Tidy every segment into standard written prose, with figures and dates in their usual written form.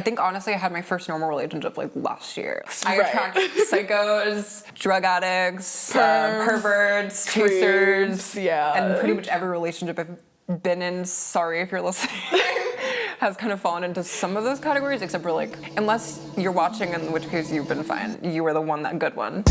I think honestly I had my first normal relationship like last year. I attract psychos, drug addicts, perverts, chasers, and pretty much every relationship I've been in, sorry if you're listening, has kind of fallen into some of those categories, except for like, unless you're watching, in which case you've been fine. You were the one, that good one.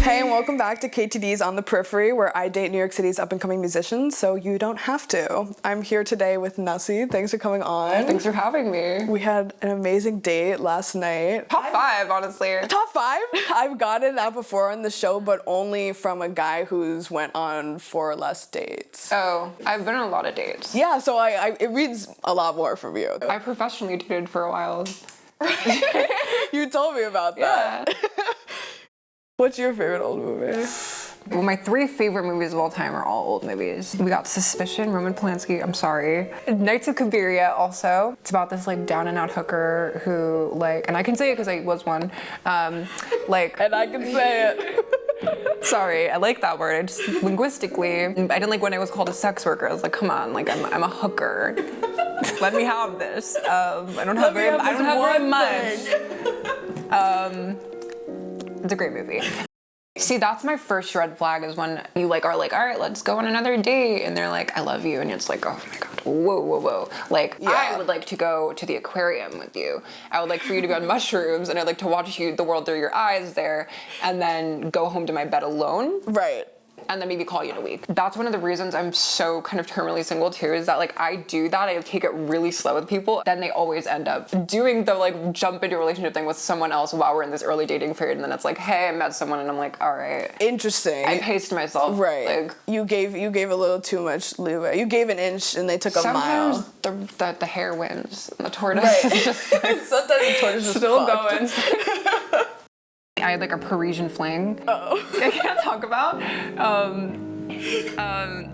Hey, and welcome back to KTD's On the Periphery, where I date New York City's up-and-coming musicians, so you don't have to. I'm here today with Nussy. Thanks for coming on. Thanks for having me. We had an amazing date last night. Top 5, honestly. Top 5? I've gotten that before on the show, but only from a guy who's went on 4 or less dates. Oh, I've been on a lot of dates. Yeah, so it reads a lot more from you. I professionally dated for a while. You told me about that. Yeah. What's your favorite old movie? Well, my 3 favorite movies of all time are all old movies. We got Suspicion, Roman Polanski, I'm sorry. Nights of Cabiria also. It's about this like down and out hooker who like, and I can say it because I was one, like. And I can say it. Sorry, I like that word. Just linguistically, I didn't like when I was called a sex worker. I was like, come on, like I'm a hooker. Let me have this. I don't have very much. It's a great movie. See, that's my first red flag is when you like are like, all right, let's go on another date, and they're like, I love you, and it's like, oh my god, whoa. Like, I would like to go to the aquarium with you. I would like for you to go on mushrooms, and I'd like to watch the world through your eyes there, and then go home to my bed alone. Right. And then maybe call you in a week. That's one of the reasons I'm so kind of terminally single too, is that like I do that, I take it really slow with people, then they always end up doing the like jump into a relationship thing with someone else while we're in this early dating period, and then it's like, hey, I met someone, and I'm like, all right. Interesting. I paced myself. Right. Like, you gave a little too much leeway. You gave an inch and they took a mile. Sometimes the hare wins, and the tortoise is just like, sometimes the tortoise is still fucked. going. I had like a Parisian fling. Oh. I can't talk about.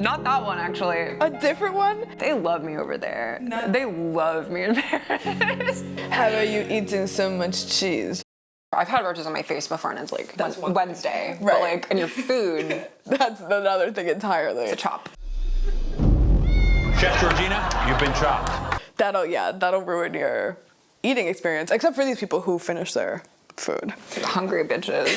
Not that one actually. A different one? They love me over there. No. They love me in Paris. How are you eating so much cheese? I've had roaches on my face before, and it's like Wednesday. Right. But like in your food, that's another thing entirely. It's a chop. Chef Georgina, you've been chopped. That'll ruin your eating experience, except for these people who finish their food. Hungry bitches.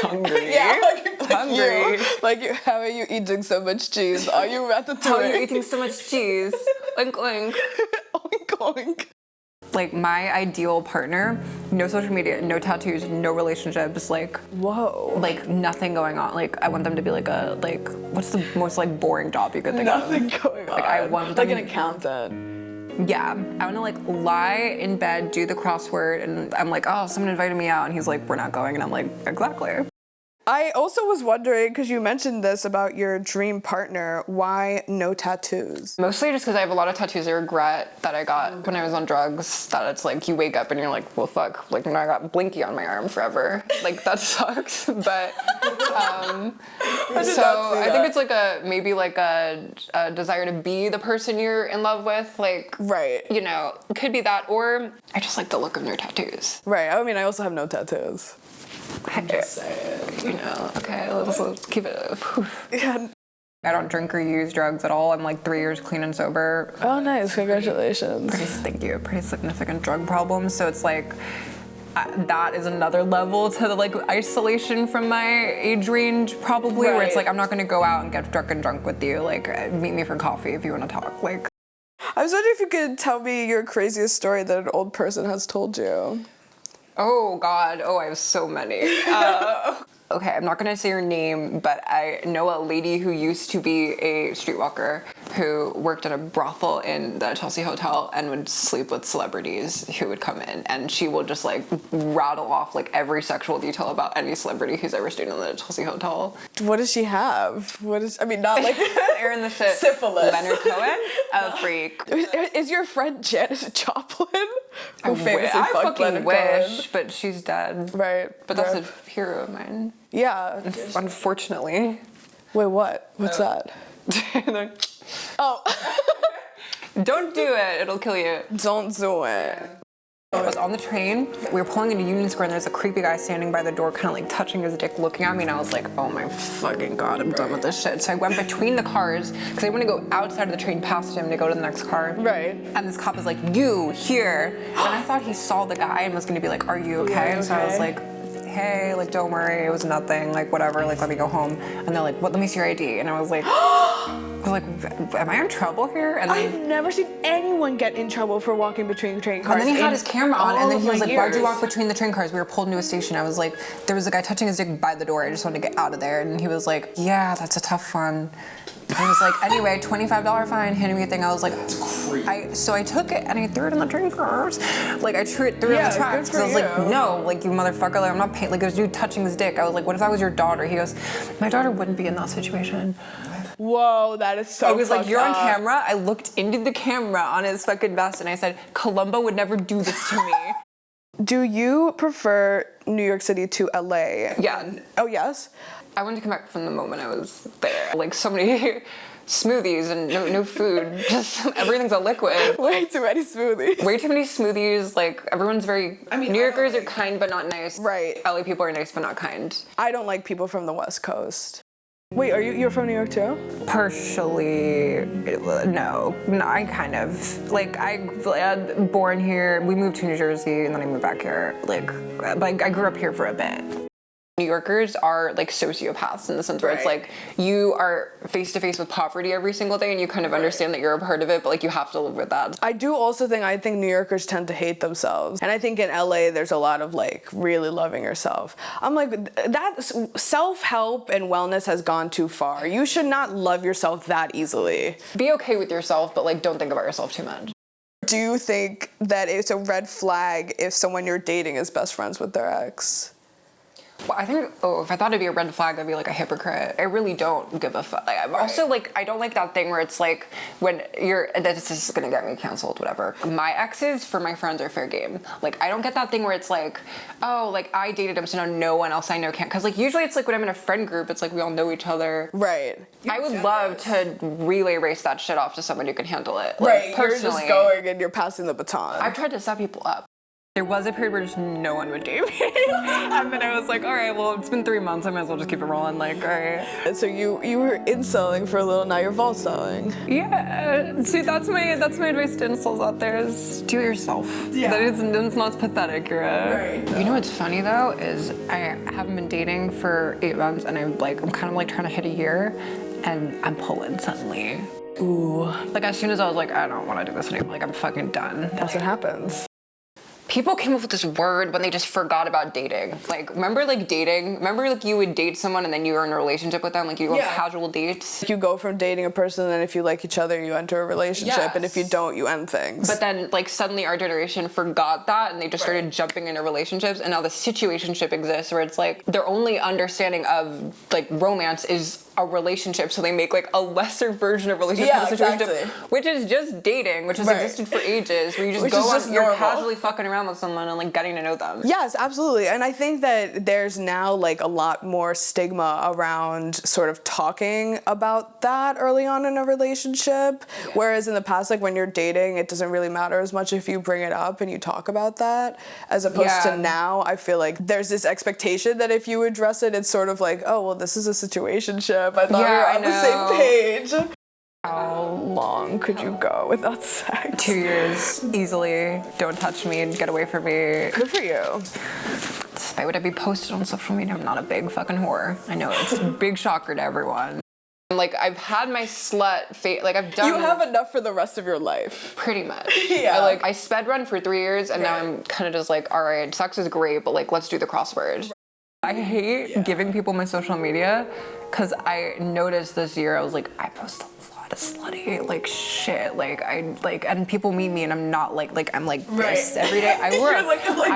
Hungry. Yeah, hungry. You, how are you eating so much cheese? Are you ratatouille? How are you eating so much cheese? Oink oink. Oink oink. Like my ideal partner, no social media, no tattoos, no relationships, like whoa. Like nothing going on. Like I want them to be like what's the most like boring job you could think Nothing going on. Like I want them, like an accountant. Yeah, I want to like lie in bed, do the crossword, and I'm like, oh, someone invited me out, and he's like, we're not going, and I'm like, exactly. I also was wondering, because you mentioned this about your dream partner, why no tattoos? Mostly just because I have a lot of tattoos I regret that I got when I was on drugs, that it's like you wake up and you're like, well, fuck, like now I got Blinky on my arm forever. Like that sucks, but so I think it's like maybe a desire to be the person you're in love with, like, right. You know, could be that, or I just like the look of their tattoos. Right, I mean, I also have no tattoos. I'm just saying. You know, okay, let's keep it up. Yeah. I don't drink or use drugs at all. I'm like 3 years clean and sober. Oh, nice. Congratulations. Thank you. Pretty significant drug problems. So it's like, that is another level to the like isolation from my age range probably, where it's like, I'm not gonna go out and get drunk with you. Like, meet me for coffee if you wanna talk. Like, I was wondering if you could tell me your craziest story that an old person has told you. Oh God, I have so many. Okay, I'm not gonna say her name, but I know a lady who used to be a streetwalker who worked at a brothel in the Chelsea Hotel and would sleep with celebrities who would come in, and she will just like rattle off like every sexual detail about any celebrity who's ever stayed in the Chelsea Hotel. What does she have? Not like Aaron the Shit. Syphilis. Leonard Cohen, a freak. Is your friend Janis Joplin? Who I fucking wish, but she's dead. Right. But that's a hero of mine. Yeah. Unfortunately. Wait, what? What's that? Oh. Don't do it. It'll kill you. Don't do it. I was on the train, we were pulling into Union Square, and there's a creepy guy standing by the door, kind of like touching his dick, looking at me, and I was like, oh my fucking god, I'm done with this shit. So I went between the cars, because I want to go outside of the train past him to go to the next car. Right. And this cop is like, you, here. And I thought he saw the guy and was gonna be like, are you okay? And so I was like, hey, like, don't worry, it was nothing, like, whatever, like, let me go home. And they're like, what, let me see your ID. And I was like, am I in trouble here? And then, I've never seen anyone get in trouble for walking between train cars. and then he had his camera on, and then he was like, why'd you years. walk between the train cars? We were pulled into a station. I was like, there was a guy touching his dick by the door. I just wanted to get out of there. And he was like, yeah, that's a tough one. And he was like, anyway, $25 fine, handed me a thing. I was like, so I took it and I threw it in the train cars. Like, I threw it in the tracks. good for I was like, you. no, like, you motherfucker, like, I'm not paying. Like, there's a dude touching his dick. I was like, what if that was your daughter? He goes, my daughter wouldn't be in that situation. Whoa, that is so I was like, fucked you're on up. camera. I looked into the camera on his fucking vest and I said, Columbo would never do this to me. Do you prefer New York City to LA? Yeah. Oh, yes? I wanted to come back from the moment I was there. Like, so many smoothies and no food. Just everything's a liquid. Way too many smoothies. Way too many smoothies. Like, everyone's very... New Yorkers are kind but not nice. Right. LA people are nice but not kind. I don't like people from the West Coast. Wait, you're from New York too? Partially, no, I kind of, like, I'm born here, we moved to New Jersey, and then I moved back here, like, but I grew up here for a bit. New Yorkers are like sociopaths in the sense where it's like you are face to face with poverty every single day and you kind of understand that you're a part of it, but like you have to live with that. I do also think New Yorkers tend to hate themselves. And I think in LA there's a lot of like really loving yourself. I'm like, that self-help and wellness has gone too far. You should not love yourself that easily. Be okay with yourself, but like don't think about yourself too much. Do you think that it's a red flag if someone you're dating is best friends with their ex? Well, I think, if I thought it'd be a red flag, I'd be like a hypocrite. I really don't give a fuck. Like, I'm also like, I don't like that thing where it's like, when this is gonna get me canceled, whatever. My exes, for my friends, are fair game. Like, I don't get that thing where it's like, oh, like, I dated him, so now no one else I know can't. Because, like, usually it's like when I'm in a friend group, it's like we all know each other. Right. I would love to relay race that shit off to someone who can handle it. Like, Right, personally, you're just going and you're passing the baton. I've tried to set people up. There was a period where just no one would date me. And then I was like, all right, well, it's been 3 months. I might as well just keep it rolling. Like, all right. So you were inselling for a little, now you're vault-selling. Yeah. See, that's my advice to incels out there is do it yourself. Yeah. That it's not pathetic. You're Right. You know what's funny though is I haven't been dating for 8 months and I'm kind of like trying to hit a year and I'm pulling suddenly. Ooh. Like as soon as I was like, I don't want to do this anymore. Like I'm fucking done. That's what happens. People came up with this word when they just forgot about dating. Like, remember like dating? Remember like you would date someone and then you were in a relationship with them? Like you go on casual dates? You go from dating a person and then if you like each other, you enter a relationship. And if you don't, you end things. But then like suddenly our generation forgot that and they just started jumping into relationships and now the situationship exists where it's like their only understanding of like romance is a relationship, so they make like a lesser version of relationship, which is just dating, which has existed for ages, where you just go on, you're casually fucking around with someone and like getting to know them. Yes, absolutely. And I think that there's now like a lot more stigma around sort of talking about that early on in a relationship, whereas in the past, like when you're dating, it doesn't really matter as much if you bring it up and you talk about that, as opposed to now, I feel like there's this expectation that if you address it, it's sort of like, oh, well, this is a situationship. I thought we were on the same page. How long could you go without sex? 2 years, easily. Don't touch me and get away from me. Good for you. Despite what I be posted on social media, I'm not a big fucking whore. I know it's a big shocker to everyone. Like, I've had my slut fate, like, I've done... You have enough for the rest of your life. Pretty much. Yeah. I sped run for 3 years, and now I'm kind of just like, all right, sex is great, but, like, let's do the crossword. I hate giving people my social media, because I noticed this year, I was like, I post a lot of slutty, like, shit, and people meet me, and I'm not, I'm like this every day. I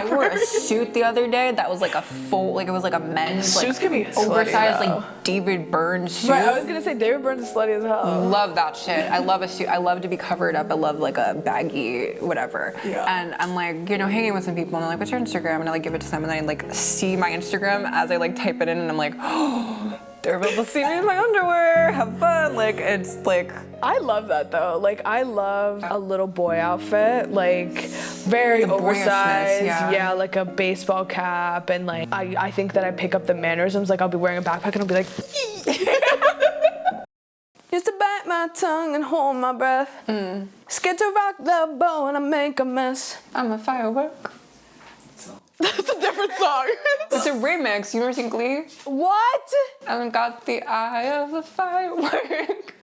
wore a suit the other day that was, like, a full, like, it was, like, a men's, like, suits can be oversized, slutty, like, David Byrne suit. Right, I was gonna say David Byrne's is slutty as hell. Love that shit. I love a suit. I love to be covered up. I love, like, a baggy whatever. Yeah. And I'm, like, hanging with some people, and they're like, what's your Instagram? And I, like, give it to them, and I, like, see my Instagram as I, like, type it in, and I'm like, oh, they're able to see me in my underwear, have fun. Like, it's like... I love that though. Like, I love a little boy outfit. Like, very The boyishness, oversized, yeah. yeah, like a baseball cap, and like I think that I pick up the mannerisms. Like I'll be wearing a backpack and I'll be like, used to bite my tongue and hold my breath. Scared to rock the boat and I make a mess. I'm a firework. That's a different song. It's a remix. You never seen Glee? What? I got the eye of a firework.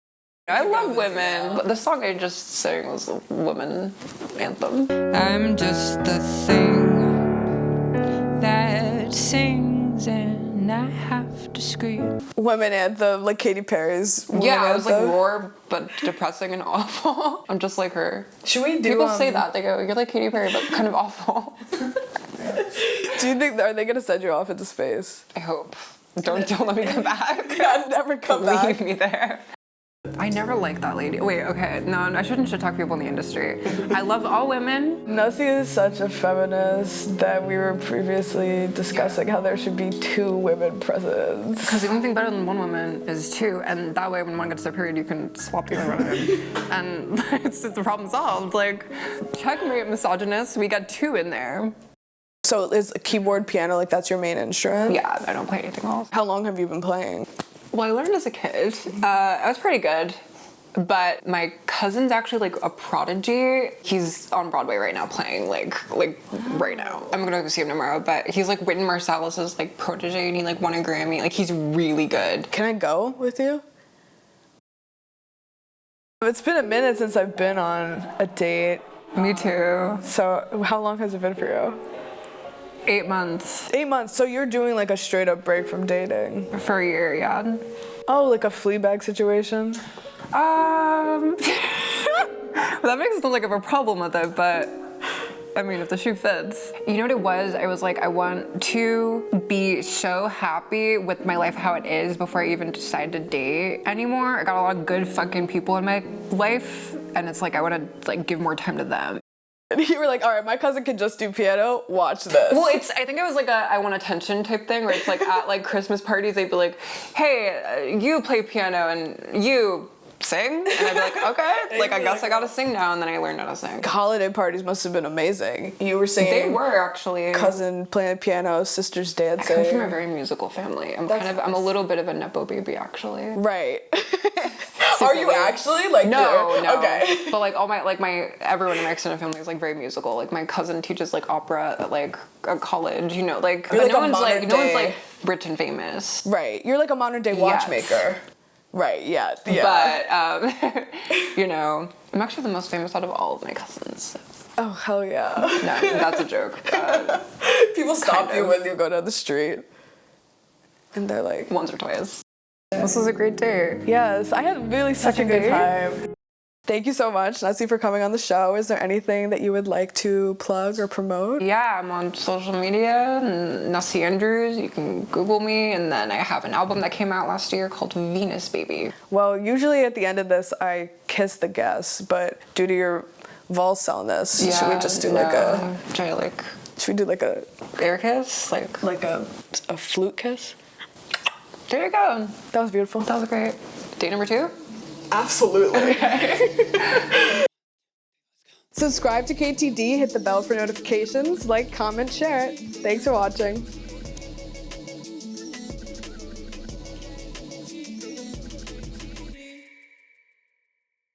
I love women, but the song I just sang was a woman anthem. I'm just the thing that sings and I have to scream. Women anthem, like Katy Perry's women Yeah, it was like anthem. roar, but depressing and awful. I'm just like her. Should we do? People say that. They go, "You're like Katy Perry, but kind of awful." Do you think are they gonna send you off into space? I hope. Don't let me come back. I'd never come back. Leave me there. I never liked that lady. Wait, okay, no, I shouldn't talk people in the industry. I love all women. Nussy is such a feminist that we were previously discussing how there should be 2 women presidents. Because the only thing better than one woman is 2, and that way when one gets their period, you can swap the other one in. And it's the problem solved. Like, checkmate misogynist, we got 2 in there. So is a keyboard, piano, like that's your main instrument? Yeah, I don't play anything else. How long have you been playing? Well, I learned as a kid. I was pretty good. But my cousin's actually like a prodigy. He's on Broadway right now playing like right now. I'm gonna go see him tomorrow, but he's like Wynton Marsalis's like protege and he like won a Grammy. Like he's really good. Can I go with you? It's been a minute since I've been on a date. Me too. So how long has it been for you? 8 months. 8 months. So you're doing like a straight up break from dating. For a year, yeah. Oh, like a Fleabag situation? That makes it sound like I have a problem with it, but I mean, if the shoe fits. You know what it was? I was like, I want to be so happy with my life how it is before I even decide to date anymore. I got a lot of good fucking people in my life, and it's like I want to like give more time to them. And you were like, all right, my cousin can just do piano, watch this. Well, I think it was like a I want attention type thing where it's like at like Christmas parties, they'd be like, hey, you play piano and you sing? And I'd be like, okay, like I guess I gotta sing now, and then I learned how to sing. Holiday parties must have been amazing. You were singing. They were actually. Cousin playing piano, sisters dancing. I come from a very musical family. I'm a little bit of a nepo baby actually. Right. Are you actually? Like no. Okay. But like everyone in my extended family is like very musical. Like my cousin teaches like opera at like a college, you know, like You're but like no one's like rich and famous. Right. You're like a modern day watchmaker. Right, yeah. But you know, I'm actually the most famous out of all of my cousins. So. Oh hell yeah. No, that's a joke. People stop you when you go down the street. And they're like, once or twice. This was a great day. yes, I had really such a good day. time. Thank you so much, Nussy, for coming on the show. Is there anything that you would like to plug or promote? Yeah, I'm on social media, Nussy Andrews. You can Google me, and then I have an album that came out last year called Venus Baby. Well, usually at the end of this, I kiss the guests, but due to your Valse illness, should we just do should we do like a air kiss? like a flute kiss? There you go. That was beautiful. That was great. Date number 2? Absolutely. Subscribe to KTD, hit the bell for notifications, like, comment, share it. Thanks for watching.